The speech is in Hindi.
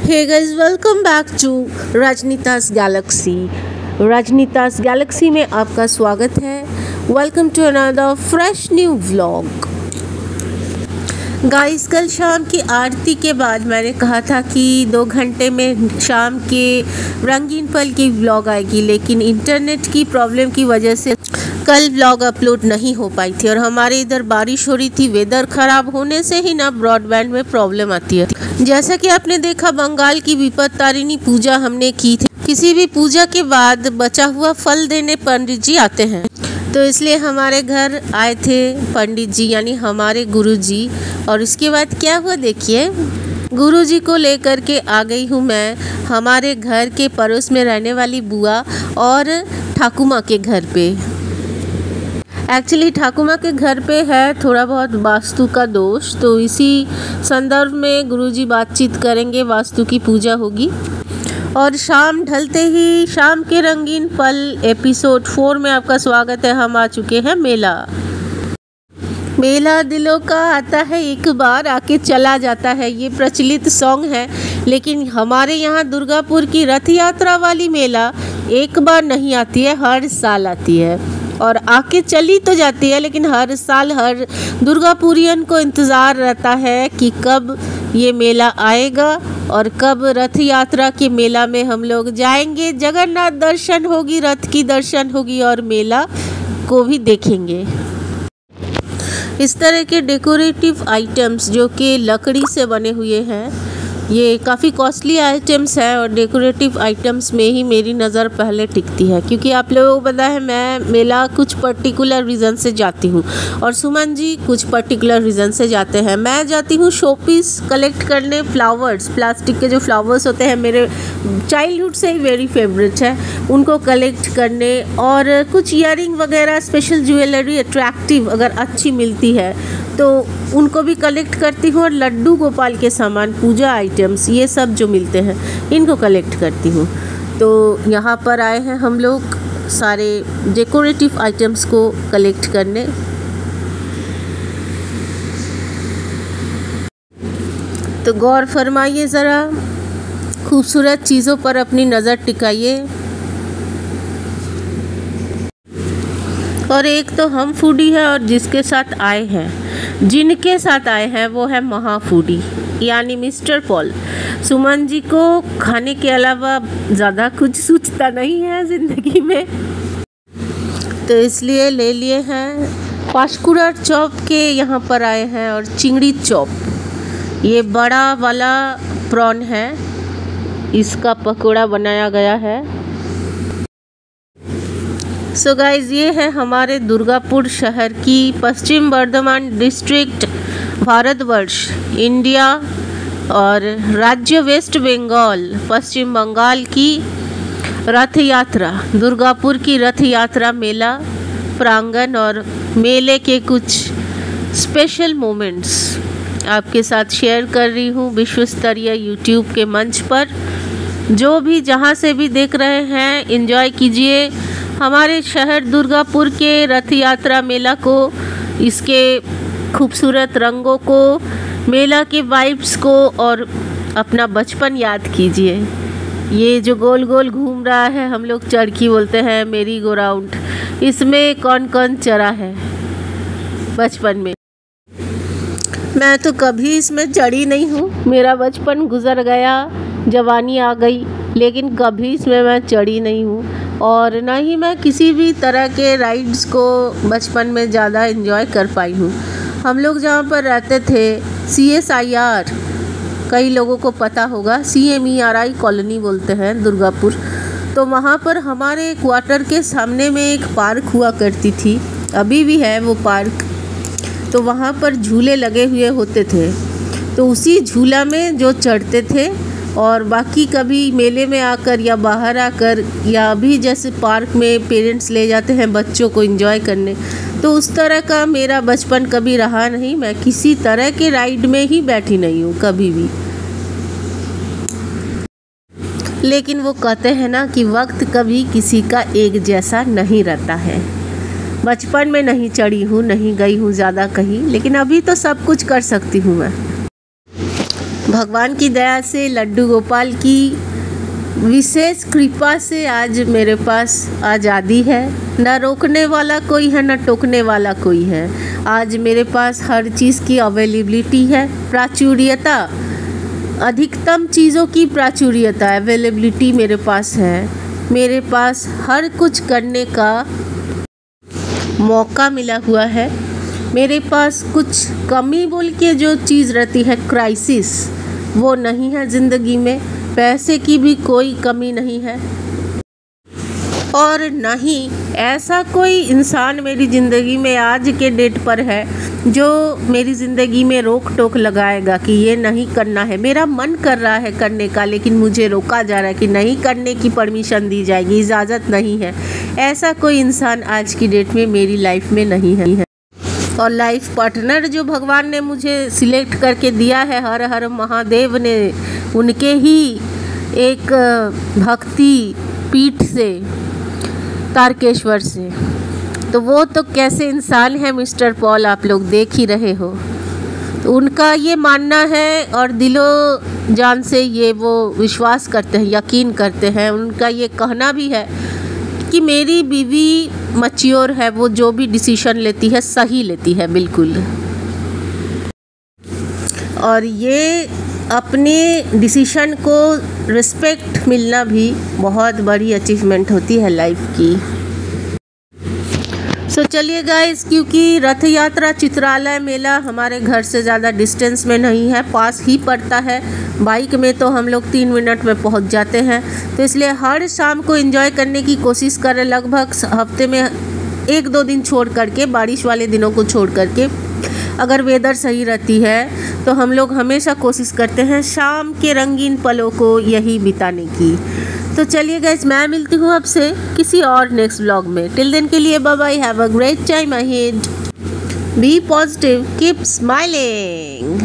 Hey guys, welcome back to Rajnita's Galaxy. Rajnita's Galaxy में आपका स्वागत है. Welcome to another fresh new vlog. Guys, कल शाम की आरती के बाद मैंने कहा था कि 2 घंटे में शाम के रंगीन पल की व्लॉग आएगी, लेकिन इंटरनेट की प्रॉब्लम की वजह से कल व्लॉग अपलोड नहीं हो पाई थी और हमारे इधर बारिश हो रही थी. वेदर ख़राब होने से ही ना ब्रॉडबैंड में प्रॉब्लम आती है. जैसा कि आपने देखा, बंगाल की विपत्तारिणी पूजा हमने की थी. किसी भी पूजा के बाद बचा हुआ फल देने पंडित जी आते हैं, तो इसलिए हमारे घर आए थे पंडित जी, यानी हमारे गुरुजी. और इसके बाद क्या हुआ देखिए. गुरुजी को लेकर के आ गई हूँ मैं हमारे घर के पड़ोस में रहने वाली बुआ और ठाकुमा के घर पे. एक्चुअली ठाकुमा के घर पे है थोड़ा बहुत वास्तु का दोष, तो इसी संदर्भ में गुरुजी बातचीत करेंगे, वास्तु की पूजा होगी. और शाम ढलते ही शाम के रंगीन पल एपिसोड 4 में आपका स्वागत है. हम आ चुके हैं मेला. मेला दिलों का आता है एक बार, आके चला जाता है, ये प्रचलित सॉन्ग है. लेकिन हमारे यहाँ दुर्गापुर की रथ यात्रा वाली मेला एक बार नहीं आती है, हर साल आती है. और आके चली तो जाती है, लेकिन हर साल हर दुर्गापुरियन को इंतज़ार रहता है कि कब ये मेला आएगा और कब रथ यात्रा के मेला में हम लोग जाएंगे. जगन्नाथ दर्शन होगी, रथ की दर्शन होगी और मेला को भी देखेंगे. इस तरह के डेकोरेटिव आइटम्स जो कि लकड़ी से बने हुए हैं, ये काफ़ी कॉस्टली आइटम्स है और डेकोरेटिव आइटम्स में ही मेरी नज़र पहले टिकती है, क्योंकि आप लोगों को पता है मैं मेला कुछ पर्टिकुलर रीज़न से जाती हूँ और सुमन जी कुछ पर्टिकुलर रीज़न से जाते हैं. मैं जाती हूँ शोपीस कलेक्ट करने, फ्लावर्स, प्लास्टिक के जो फ्लावर्स होते हैं मेरे चाइल्डहुड से ही वेरी फेवरेट है, उनको कलेक्ट करने. और कुछ ईयरिंग वगैरह, स्पेशल ज्वेलरी अट्रैक्टिव अगर अच्छी मिलती है तो उनको भी कलेक्ट करती हूँ. और लड्डू गोपाल के सामान, पूजा आइटम्स, ये सब जो मिलते हैं इनको कलेक्ट करती हूँ. तो यहाँ पर आए हैं हम लोग सारे डेकोरेटिव आइटम्स को कलेक्ट करने. तो गौर फरमाइए ज़रा, खूबसूरत चीज़ों पर अपनी नज़र टिकाइए. और एक तो हम फूडी है और जिसके साथ आए हैं, जिनके साथ आए हैं वो है महाफूडी, यानी मिस्टर पॉल. सुमन जी को खाने के अलावा ज़्यादा कुछ सूझता नहीं है ज़िंदगी में, तो इसलिए ले लिए हैं पाशकुरा चौप के यहाँ पर आए हैं. और चिंगड़ी चौप, ये बड़ा वाला प्रॉन है, इसका पकौड़ा बनाया गया है. सो गाइज, ये है हमारे दुर्गापुर शहर की, पश्चिम बर्धमान डिस्ट्रिक्ट, भारतवर्ष, इंडिया और राज्य वेस्ट बंगाल, पश्चिम बंगाल की रथ यात्रा, दुर्गापुर की रथ यात्रा मेला प्रांगण और मेले के कुछ स्पेशल मोमेंट्स आपके साथ शेयर कर रही हूँ विश्व स्तरीय यूट्यूब के मंच पर. जो भी जहाँ से भी देख रहे हैं, एंजॉय कीजिए हमारे शहर दुर्गापुर के रथ यात्रा मेला को, इसके खूबसूरत रंगों को, मेला के वाइब्स को, और अपना बचपन याद कीजिए. ये जो गोल गोल घूम रहा है, हम लोग चरखी बोलते हैं, मेरी गो राउंड, इसमें कौन कौन चढ़ा है बचपन में. मैं तो कभी इसमें चढ़ी नहीं हूँ, मेरा बचपन गुजर गया, जवानी आ गई, लेकिन कभी इसमें मैं चढ़ी नहीं हूँ. और ना ही मैं किसी भी तरह के राइड्स को बचपन में ज़्यादा एंजॉय कर पाई हूँ. हम लोग जहाँ पर रहते थे, CSIR, कई लोगों को पता होगा, CMERI कॉलोनी बोलते हैं दुर्गापुर, तो वहाँ पर हमारे क्वार्टर के सामने में एक पार्क हुआ करती थी, अभी भी है वो पार्क. तो वहाँ पर झूले लगे हुए होते थे, तो उसी झूला में जो चढ़ते थे, और बाकी कभी मेले में आकर या बाहर आकर, या अभी जैसे पार्क में पेरेंट्स ले जाते हैं बच्चों को एंजॉय करने, तो उस तरह का मेरा बचपन कभी रहा नहीं. मैं किसी तरह के राइड में ही बैठी नहीं हूँ कभी भी. लेकिन वो कहते हैं ना कि वक्त कभी किसी का एक जैसा नहीं रहता है. बचपन में नहीं चढ़ी हूँ, नहीं गई हूँ ज़्यादा कहीं, लेकिन अभी तो सब कुछ कर सकती हूँ मैं. भगवान की दया से, लड्डू गोपाल की विशेष कृपा से आज मेरे पास आज़ादी है। न रोकने वाला कोई है, न टोकने वाला कोई है। आज मेरे पास हर चीज़ की अवेलेबिलिटी है, प्राचुर्यता, अधिकतम चीज़ों की प्राचुर्यता, अवेलेबिलिटी मेरे पास है। मेरे पास हर कुछ करने का मौका मिला हुआ है। मेरे पास कुछ कमी बोल के जो चीज़ रहती है, क्राइसिस, वो नहीं है ज़िंदगी में। पैसे की भी कोई कमी नहीं है और नहीं ऐसा कोई इंसान मेरी ज़िंदगी में आज के डेट पर है जो मेरी ज़िंदगी में रोक टोक लगाएगा कि ये नहीं करना है। मेरा मन कर रहा है करने का, लेकिन मुझे रोका जा रहा है कि नहीं करने की परमिशन दी जाएगी, इजाज़त नहीं है। ऐसा कोई इंसान आज की डेट में मेरी लाइफ में नहीं है। और लाइफ पार्टनर जो भगवान ने मुझे सिलेक्ट करके दिया है, हर हर महादेव ने, उनके ही एक भक्ति पीठ से, तारकेश्वर से, तो वो तो कैसे इंसान है मिस्टर पॉल, आप लोग देख ही रहे हो। तो उनका ये मानना है और दिलो जान से ये वो विश्वास करते हैं, यकीन करते हैं। उनका ये कहना भी है कि मेरी बीवी मैच्योर है, वो जो भी डिसीजन लेती है सही लेती है बिल्कुल। और ये अपने डिसीजन को रिस्पेक्ट मिलना भी बहुत बड़ी अचीवमेंट होती है लाइफ की। सो चलिए गाइस, क्योंकि रथ यात्रा चित्रालय मेला हमारे घर से ज़्यादा डिस्टेंस में नहीं है, पास ही पड़ता है। बाइक में तो हम लोग 3 मिनट में पहुंच जाते हैं, तो इसलिए हर शाम को एंजॉय करने की कोशिश करें। लगभग हफ्ते में 1-2 दिन छोड़ करके, बारिश वाले दिनों को छोड़ करके, अगर वेदर सही रहती है तो हम लोग हमेशा कोशिश करते हैं शाम के रंगीन पलों को यही बिताने की। तो चलिए गाइस, मैं मिलती हूँ आपसे किसी और नेक्स्ट व्लॉग में। टिल देन के लिए bye bye, have a great time ahead, be positive, keep smiling.